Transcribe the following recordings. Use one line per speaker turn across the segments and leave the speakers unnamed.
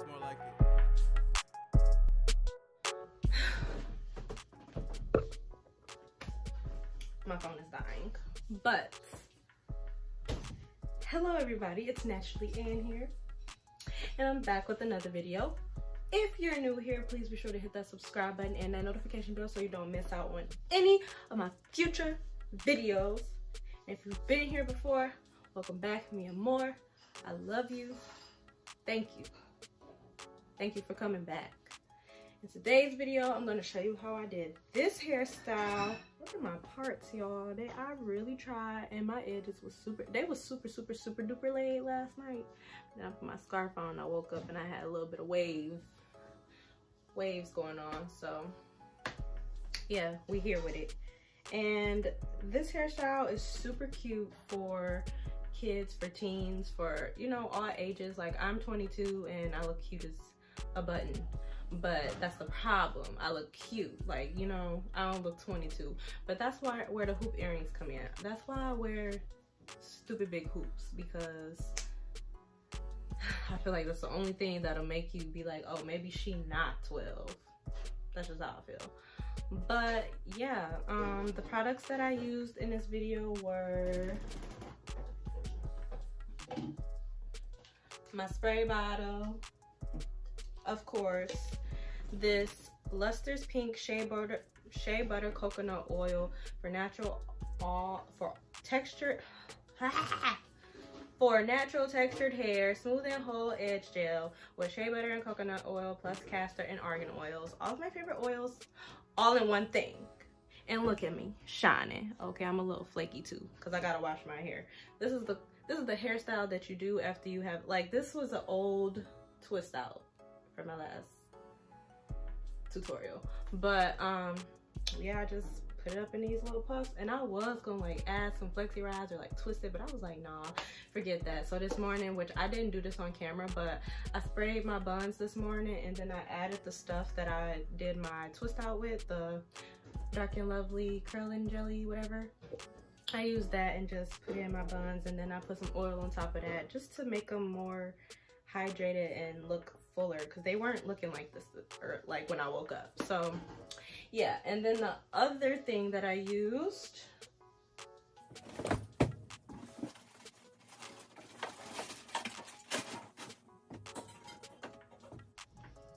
That's more like it.
My phone is dying. But hello everybody, it's Naturally Ann here. And I'm back with another video. If you're new here, please be sure to hit that subscribe button and that notification bell so you don't miss out on any of my future videos. And if you've been here before, welcome back, me and more. I love you. Thank you. Thank you for coming back. In today's video, I'm going to show you how I did this hairstyle. Look at my parts, y'all. I really tried, and my edges was super duper laid last night. Then I put my scarf on, I woke up and I had a little bit of waves going on. So yeah, we here with it. And this hairstyle is super cute for kids, for teens, for, you know, all ages. Like, I'm 22 and I look cute as a button, but that's the problem. I look cute, like, you know, I don't look 22, but that's why where the hoop earrings come in. That's why I wear stupid big hoops, because I feel like that's the only thing that'll make you be like, oh, maybe she not 12. That's just how I feel. But yeah, the products that I used in this video were my spray bottle, of course, this Luster's Pink Shea Butter Coconut Oil for natural textured hair, smooth and whole edge gel with shea butter and coconut oil plus castor and argan oils. All of my favorite oils, all in one thing. And look at me shining. Okay, I'm a little flaky too because I gotta wash my hair. This is the hairstyle that you do after you have, like, this was an old twist out from my last tutorial, but yeah, I just put it up in these little puffs, and I was gonna like add some flexi rods or like twist it, but I was like, nah, forget that. So this morning, which I didn't do this on camera, but I sprayed my buns this morning, and then I added the stuff that I did my twist out with, the Dark and Lovely curling jelly, whatever. I used that and just put it in my buns, and then I put some oil on top of that just to make them more hydrated and look fuller, because they weren't looking like this, or like when I woke up. So yeah, and then the other thing that I used,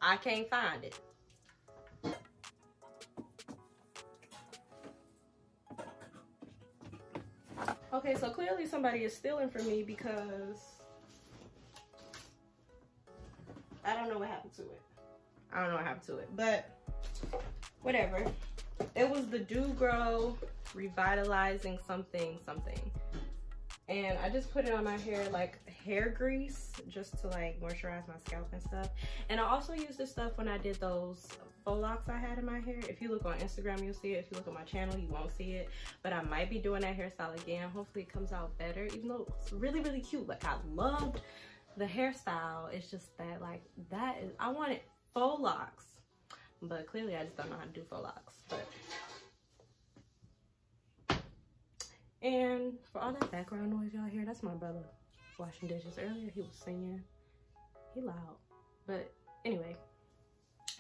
I can't find it. Okay, so clearly somebody is stealing from me because I don't know what happened to it. I don't know what happened to it, but whatever. It was the Do Grow Revitalizing something. And I just put it on my hair like hair grease, just to like moisturize my scalp and stuff. And I also used this stuff when I did those faux locks I had in my hair. If you look on Instagram, you'll see it. If you look on my channel, you won't see it. But I might be doing that hairstyle again. Hopefully it comes out better, even though it's really, really cute. Like, I loved the hairstyle. It's just that, like, that is, I wanted faux locks, but clearly I just don't know how to do faux locks. But and for all that background noise y'all hear, that's my brother washing dishes. Earlier he was singing. He loud. But anyway,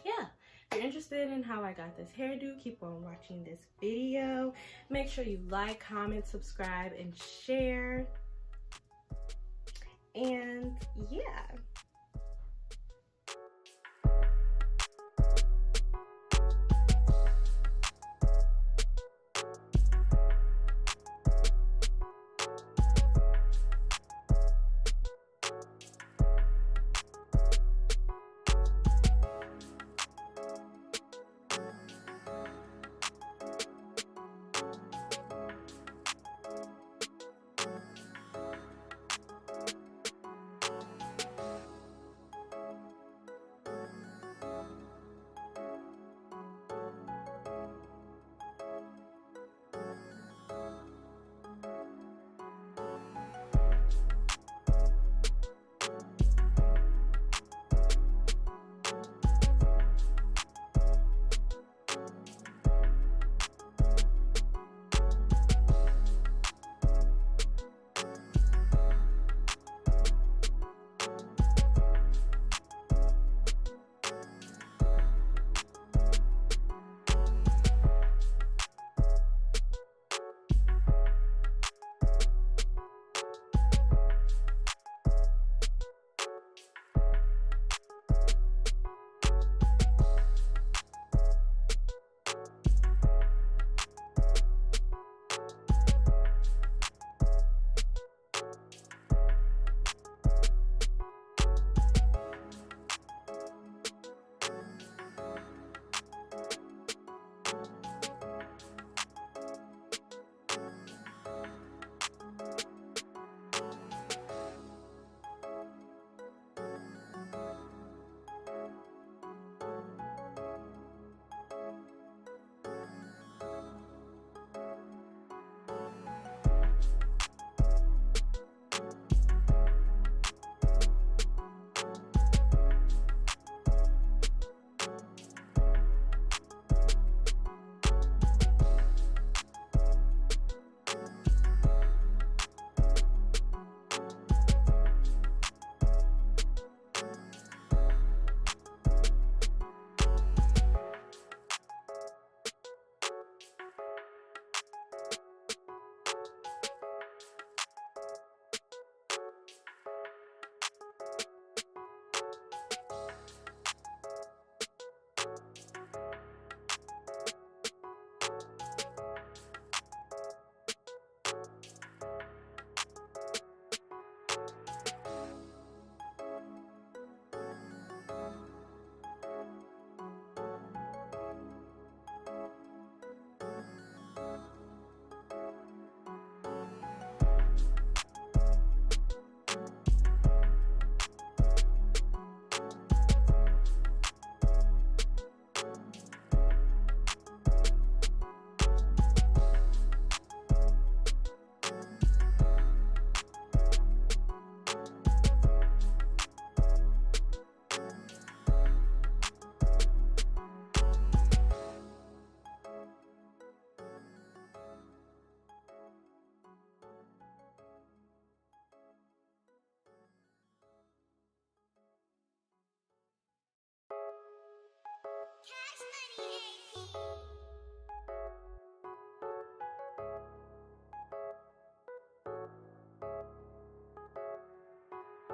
yeah, if you're interested in how I got this hairdo, keep on watching this video. Make sure you like, comment, subscribe, and share. And yeah.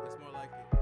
That's more like it.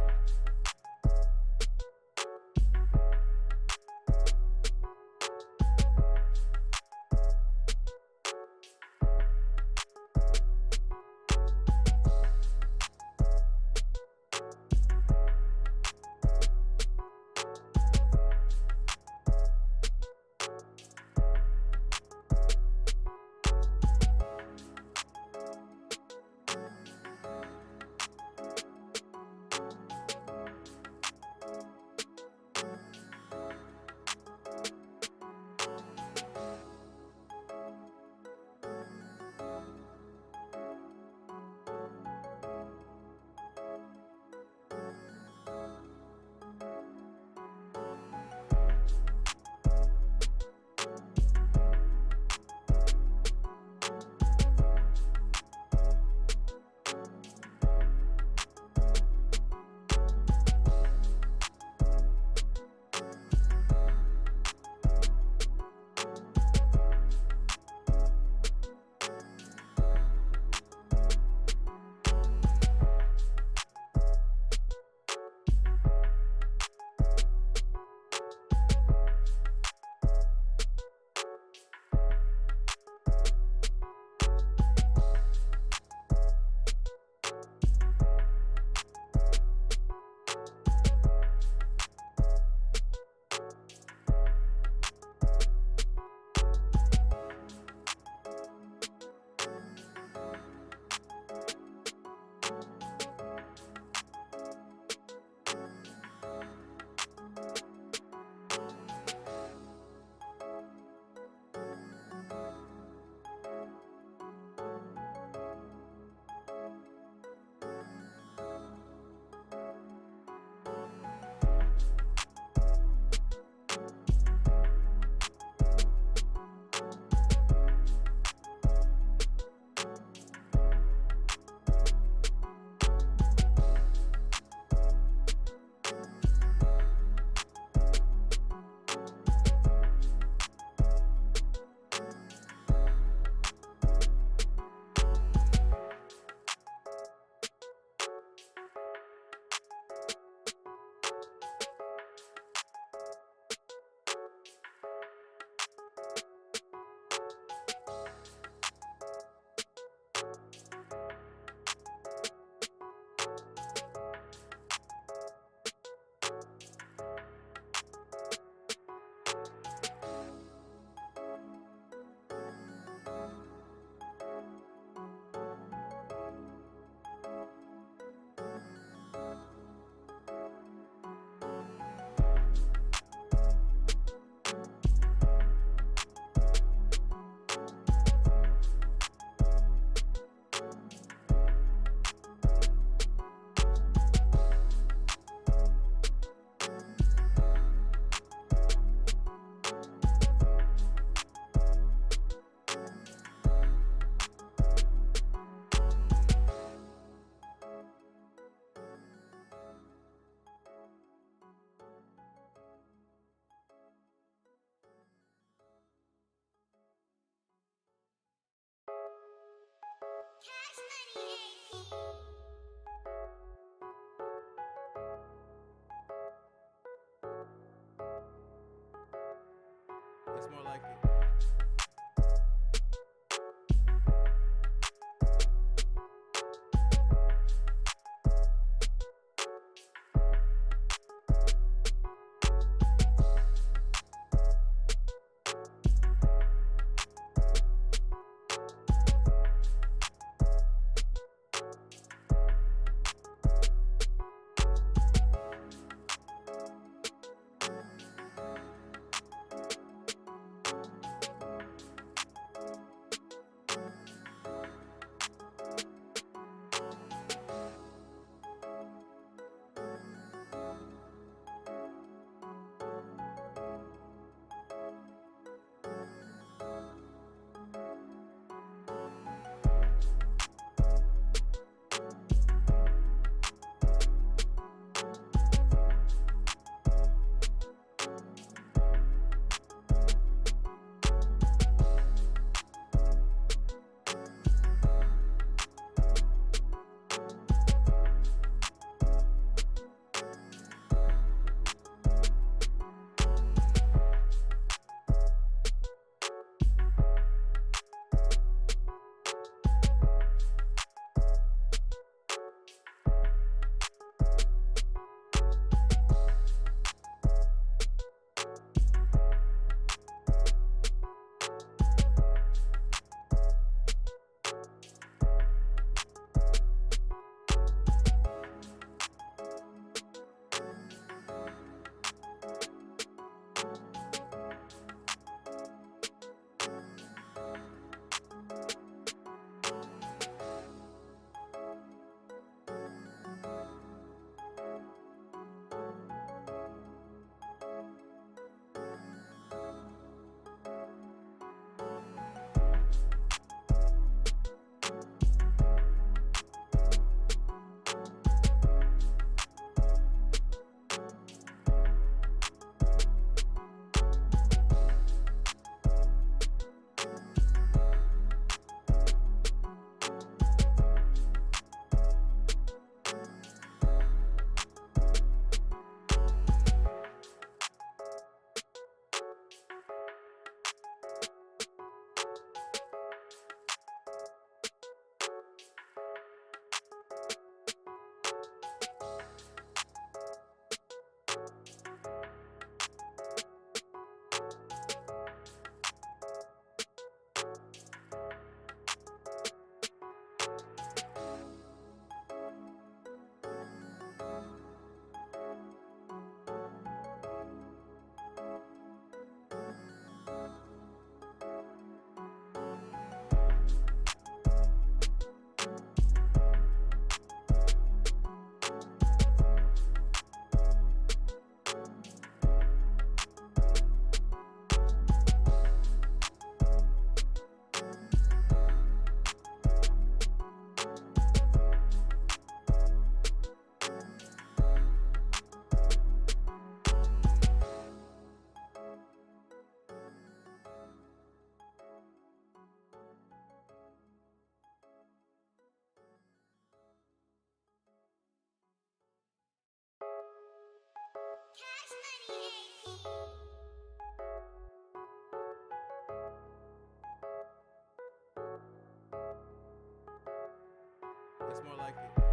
That's more like it. That's more like it.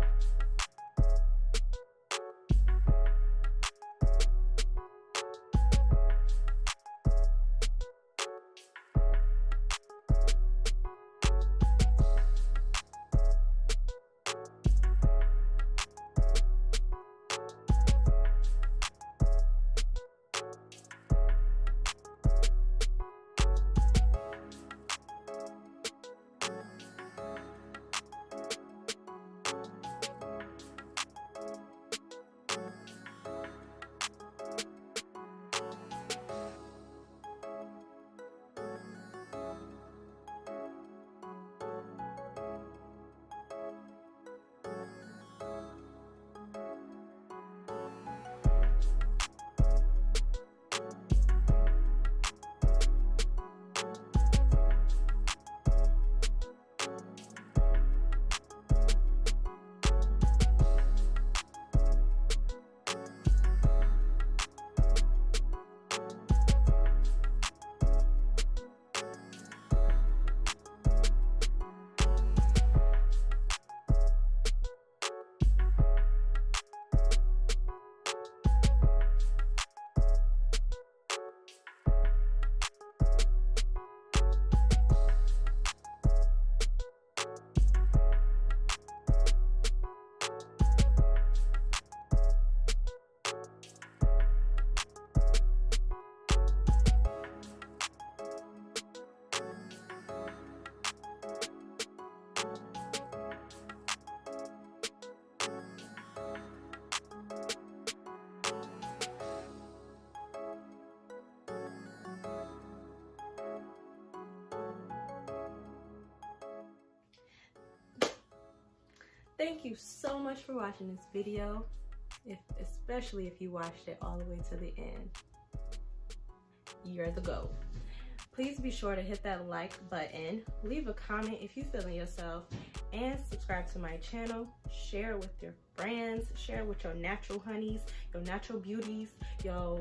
Thank you so much for watching this video, especially if you watched it all the way to the end. You're the GOAT. Please be sure to hit that like button, leave a comment if you feeling yourself, and subscribe to my channel. Share with your friends, share with your natural honeys, your natural beauties, your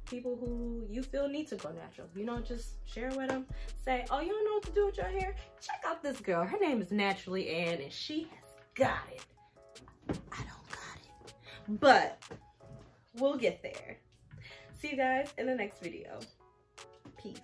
people who you feel need to go natural. You know, just share with them. Say, oh, you don't know what to do with your hair? Check out this girl. Her name is Naturally Ann, and she has got it. I don't got it, but we'll get there. See you guys in the next video. Peace.